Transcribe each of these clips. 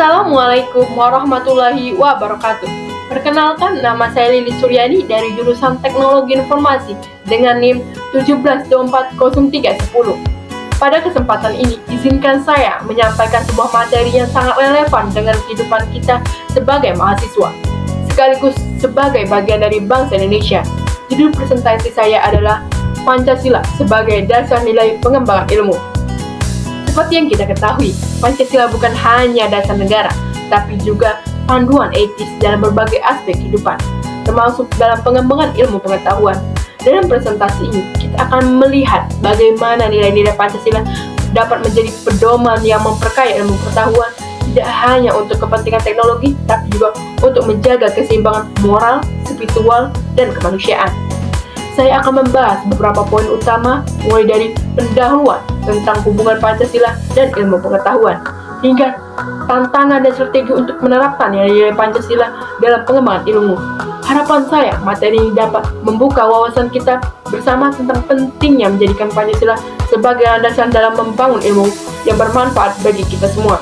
Assalamualaikum warahmatullahi wabarakatuh. Perkenalkan, nama saya Lili Suryani dari jurusan Teknologi Informasi dengan NIM 17240310. Pada kesempatan ini, izinkan saya menyampaikan sebuah materi yang sangat relevan dengan kehidupan kita sebagai mahasiswa, sekaligus sebagai bagian dari bangsa Indonesia. Judul presentasi saya adalah Pancasila sebagai dasar nilai pengembangan ilmu. Seperti yang kita ketahui, Pancasila bukan hanya dasar negara, tapi juga panduan etis dalam berbagai aspek kehidupan, termasuk dalam pengembangan ilmu pengetahuan. Dalam presentasi ini, kita akan melihat bagaimana nilai-nilai Pancasila dapat menjadi pedoman yang memperkaya ilmu pengetahuan, tidak hanya untuk kepentingan teknologi, tapi juga untuk menjaga keseimbangan moral, spiritual, dan kemanusiaan. Saya akan membahas beberapa poin utama, mulai dari pendahuluan tentang hubungan Pancasila dan ilmu pengetahuan, hingga tantangan dan strategi untuk menerapkan nilai-nilai Pancasila dalam pengembangan ilmu. Harapan saya, materi ini dapat membuka wawasan kita bersama tentang pentingnya menjadikan Pancasila sebagai landasan dalam membangun ilmu yang bermanfaat bagi kita semua.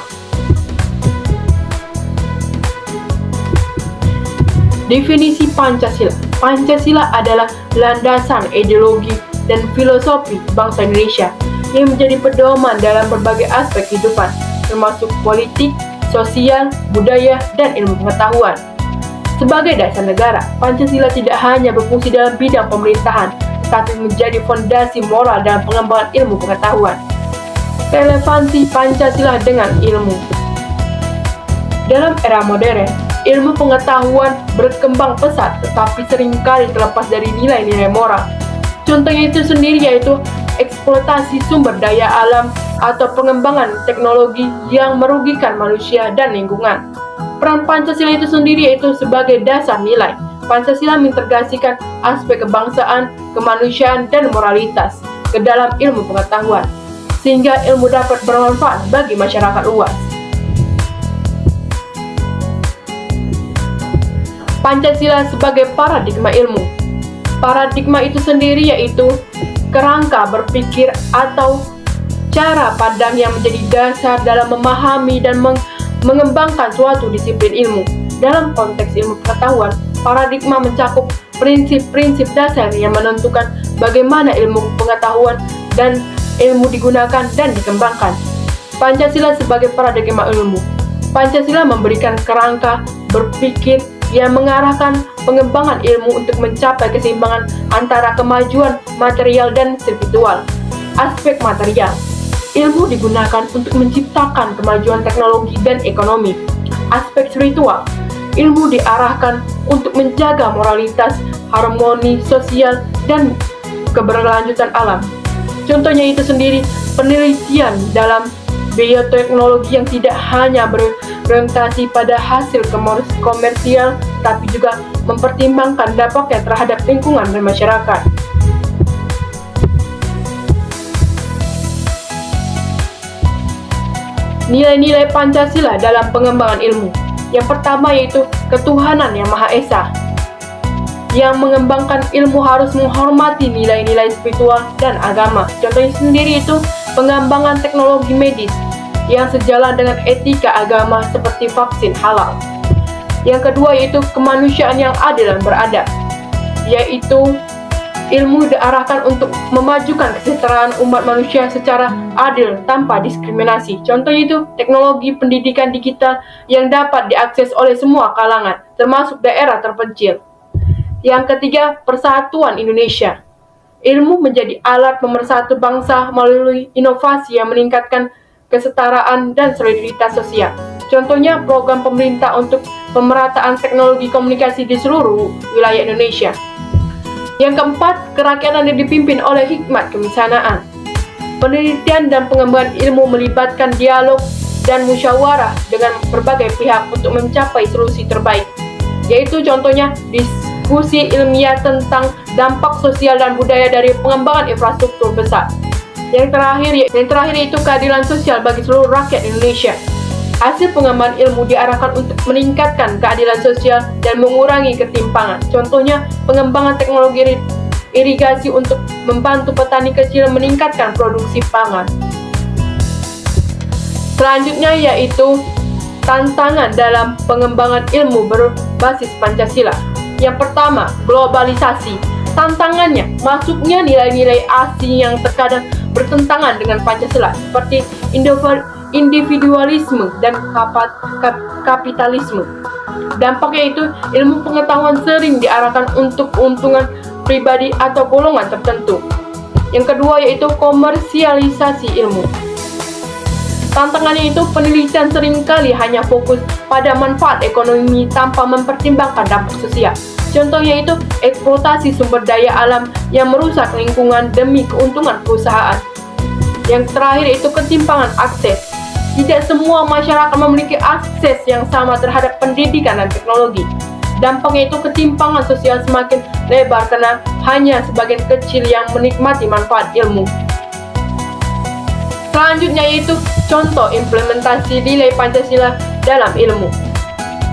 Definisi Pancasila. Pancasila adalah landasan ideologi dan filosofi bangsa Indonesia yang menjadi pedoman dalam berbagai aspek kehidupan, termasuk politik, sosial, budaya, dan ilmu pengetahuan. Sebagai dasar negara, Pancasila tidak hanya berfungsi dalam bidang pemerintahan, tetapi menjadi fondasi moral dalam pengembangan ilmu pengetahuan. Relevansi Pancasila dengan ilmu. Dalam era modern, ilmu pengetahuan berkembang pesat, tetapi seringkali terlepas dari nilai-nilai moral. Contohnya itu sendiri yaitu eksploitasi sumber daya alam atau pengembangan teknologi yang merugikan manusia dan lingkungan. Peran Pancasila itu sendiri yaitu sebagai dasar nilai. Pancasila mengintegrasikan aspek kebangsaan, kemanusiaan, dan moralitas ke dalam ilmu pengetahuan, sehingga ilmu dapat bermanfaat bagi masyarakat luas. Pancasila sebagai paradigma ilmu. Paradigma itu sendiri yaitu kerangka berpikir atau cara pandang yang menjadi dasar dalam memahami dan mengembangkan suatu disiplin ilmu. Dalam konteks ilmu pengetahuan, paradigma mencakup prinsip-prinsip dasar yang menentukan bagaimana ilmu pengetahuan dan ilmu digunakan dan dikembangkan. Pancasila sebagai paradigma ilmu. Pancasila memberikan kerangka berpikir yang mengarahkan pengembangan ilmu untuk mencapai keseimbangan antara kemajuan material dan spiritual. Aspek material. Ilmu digunakan untuk menciptakan kemajuan teknologi dan ekonomi. Aspek spiritual. Ilmu diarahkan untuk menjaga moralitas, harmoni sosial, dan keberlanjutan alam. Contohnya itu sendiri penelitian dalam bioteknologi yang tidak hanya berorientasi pada hasil komersial, tapi juga mempertimbangkan dampaknya terhadap lingkungan dan masyarakat. Nilai-nilai Pancasila dalam pengembangan ilmu. Yang pertama yaitu ketuhanan yang Maha Esa. Yang mengembangkan ilmu harus menghormati nilai-nilai spiritual dan agama. Contohnya sendiri itu pengembangan teknologi medis yang sejalan dengan etika agama seperti vaksin halal. Yang kedua yaitu kemanusiaan yang adil dan beradab, yaitu ilmu diarahkan untuk memajukan kesejahteraan umat manusia secara adil tanpa diskriminasi. Contohnya itu teknologi pendidikan digital yang dapat diakses oleh semua kalangan, termasuk daerah terpencil. Yang ketiga, persatuan Indonesia. Ilmu menjadi alat pemersatu bangsa melalui inovasi yang meningkatkan kesetaraan dan solidaritas sosial. Contohnya program pemerintah untuk pemerataan teknologi komunikasi di seluruh wilayah Indonesia. Yang keempat, kerakyatan yang dipimpin oleh hikmat kebijaksanaan. Penelitian dan pengembangan ilmu melibatkan dialog dan musyawarah dengan berbagai pihak untuk mencapai solusi terbaik, yaitu contohnya diskusi ilmiah tentang dampak sosial dan budaya dari pengembangan infrastruktur besar. Yang terakhir yaitu keadilan sosial bagi seluruh rakyat Indonesia. Hasil pengembangan ilmu diarahkan untuk meningkatkan keadilan sosial dan mengurangi ketimpangan. Contohnya, pengembangan teknologi irigasi untuk membantu petani kecil meningkatkan produksi pangan. Selanjutnya yaitu tantangan dalam pengembangan ilmu berbasis Pancasila. Yang pertama, globalisasi. Tantangannya, masuknya nilai-nilai asing yang terkadang bertentangan dengan Pancasila, seperti individualisme dan kapitalisme. Dampaknya itu, ilmu pengetahuan sering diarahkan untuk keuntungan pribadi atau golongan tertentu. Yang kedua yaitu komersialisasi ilmu. Tantangannya itu, penelitian seringkali hanya fokus pada manfaat ekonomi tanpa mempertimbangkan dampak sosial. Contohnya itu eksploitasi sumber daya alam yang merusak lingkungan demi keuntungan perusahaan. Yang terakhir itu ketimpangan akses. Tidak semua masyarakat memiliki akses yang sama terhadap pendidikan dan teknologi. Dampaknya itu ketimpangan sosial semakin lebar karena hanya sebagian kecil yang menikmati manfaat ilmu. Selanjutnya yaitu contoh implementasi nilai Pancasila dalam ilmu.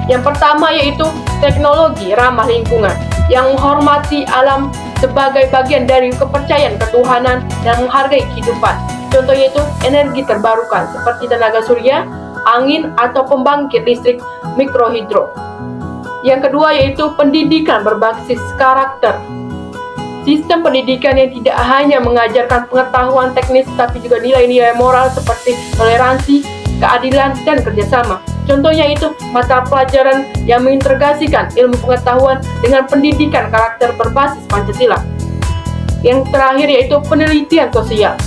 Yang pertama yaitu teknologi ramah lingkungan yang menghormati alam sebagai bagian dari kepercayaan ketuhanan dan menghargai kehidupan. Contohnya itu energi terbarukan seperti tenaga surya, angin, atau pembangkit listrik mikrohidro. Yang kedua yaitu pendidikan berbasis karakter. Sistem pendidikan yang tidak hanya mengajarkan pengetahuan teknis tapi juga nilai-nilai moral seperti toleransi, keadilan, dan kerjasama. Contohnya itu mata pelajaran yang mengintegrasikan ilmu pengetahuan dengan pendidikan karakter berbasis Pancasila. Yang terakhir yaitu penelitian sosial.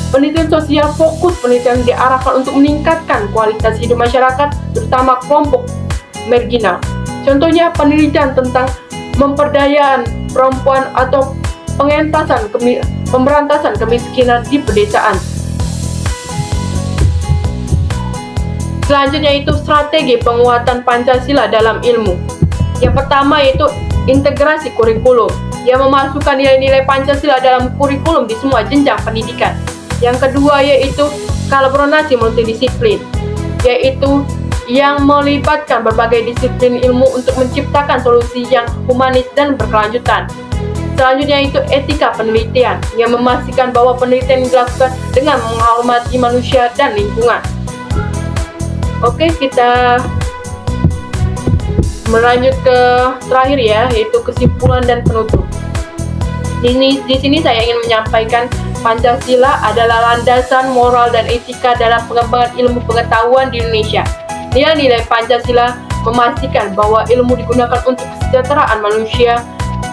Penelitian sosial fokus penelitian diarahkan untuk meningkatkan kualitas hidup masyarakat, terutama kelompok marginal. Contohnya penelitian tentang pemberdayaan perempuan atau pemberantasan kemiskinan di pedesaan. Selanjutnya itu strategi penguatan Pancasila dalam ilmu. Yang pertama yaitu integrasi kurikulum yang memasukkan nilai-nilai Pancasila dalam kurikulum di semua jenjang pendidikan. Yang kedua yaitu kolaborasi multidisiplin, yaitu yang melibatkan berbagai disiplin ilmu untuk menciptakan solusi yang humanis dan berkelanjutan. Selanjutnya itu etika penelitian yang memastikan bahwa penelitian dilakukan dengan menghormati manusia dan lingkungan. Oke, kita melanjut ke terakhir ya, yaitu kesimpulan dan penutup. Di sini saya ingin menyampaikan Pancasila adalah landasan moral dan etika dalam pengembangan ilmu pengetahuan di Indonesia. Nilai-nilai Pancasila memastikan bahwa ilmu digunakan untuk kesejahteraan manusia,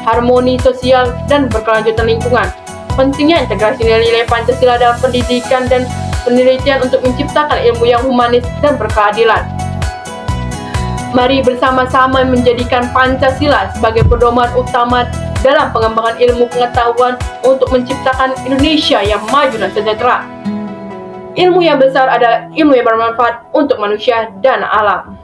harmoni sosial, dan berkelanjutan lingkungan. Pentingnya integrasi nilai-nilai Pancasila dalam pendidikan dan penelitian untuk menciptakan ilmu yang humanis dan berkeadilan. Mari bersama-sama menjadikan Pancasila sebagai pedoman utama dalam pengembangan ilmu pengetahuan untuk menciptakan Indonesia yang maju dan sejahtera. Ilmu yang besar adalah ilmu yang bermanfaat untuk manusia dan alam.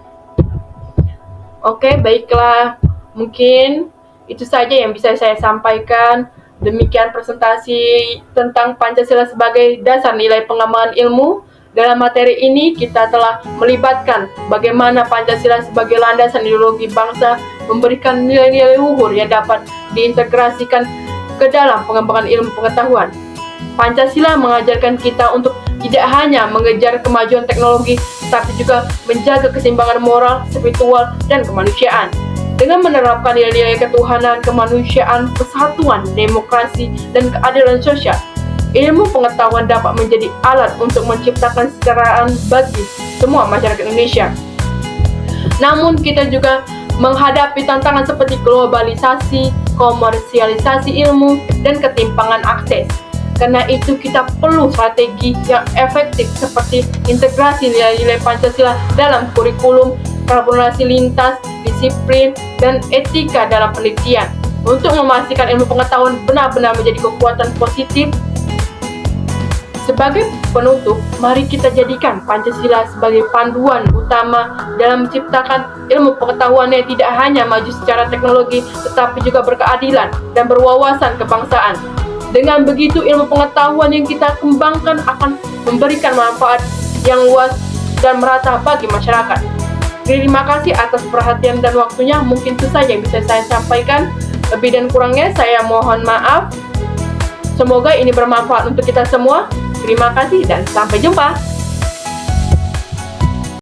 Oke, baiklah. Mungkin itu saja yang bisa saya sampaikan. Demikian presentasi tentang Pancasila sebagai dasar nilai pengembangan ilmu. Dalam materi ini kita telah melibatkan bagaimana Pancasila sebagai landasan ideologi bangsa memberikan nilai-nilai luhur yang dapat diintegrasikan ke dalam pengembangan ilmu pengetahuan. Pancasila mengajarkan kita untuk tidak hanya mengejar kemajuan teknologi, tapi juga menjaga keseimbangan moral, spiritual, dan kemanusiaan. Dengan menerapkan nilai-nilai ketuhanan, kemanusiaan, persatuan, demokrasi, dan keadilan sosial, ilmu pengetahuan dapat menjadi alat untuk menciptakan kesejahteraan bagi semua masyarakat Indonesia. Namun kita juga menghadapi tantangan seperti globalisasi, komersialisasi ilmu, dan ketimpangan akses. Karena itu kita perlu strategi yang efektif seperti integrasi nilai-nilai Pancasila dalam kurikulum, kolaborasi lintas, disiplin, dan etika dalam penelitian untuk memastikan ilmu pengetahuan benar-benar menjadi kekuatan positif. Sebagai penutup, mari kita jadikan Pancasila sebagai panduan utama dalam menciptakan ilmu pengetahuan yang tidak hanya maju secara teknologi, tetapi juga berkeadilan dan berwawasan kebangsaan. Dengan begitu, ilmu pengetahuan yang kita kembangkan akan memberikan manfaat yang luas dan merata bagi masyarakat. Terima kasih atas perhatian dan waktunya. Mungkin itu saja yang bisa saya sampaikan. Lebih dan kurangnya saya mohon maaf. Semoga ini bermanfaat untuk kita semua. Terima kasih dan sampai jumpa.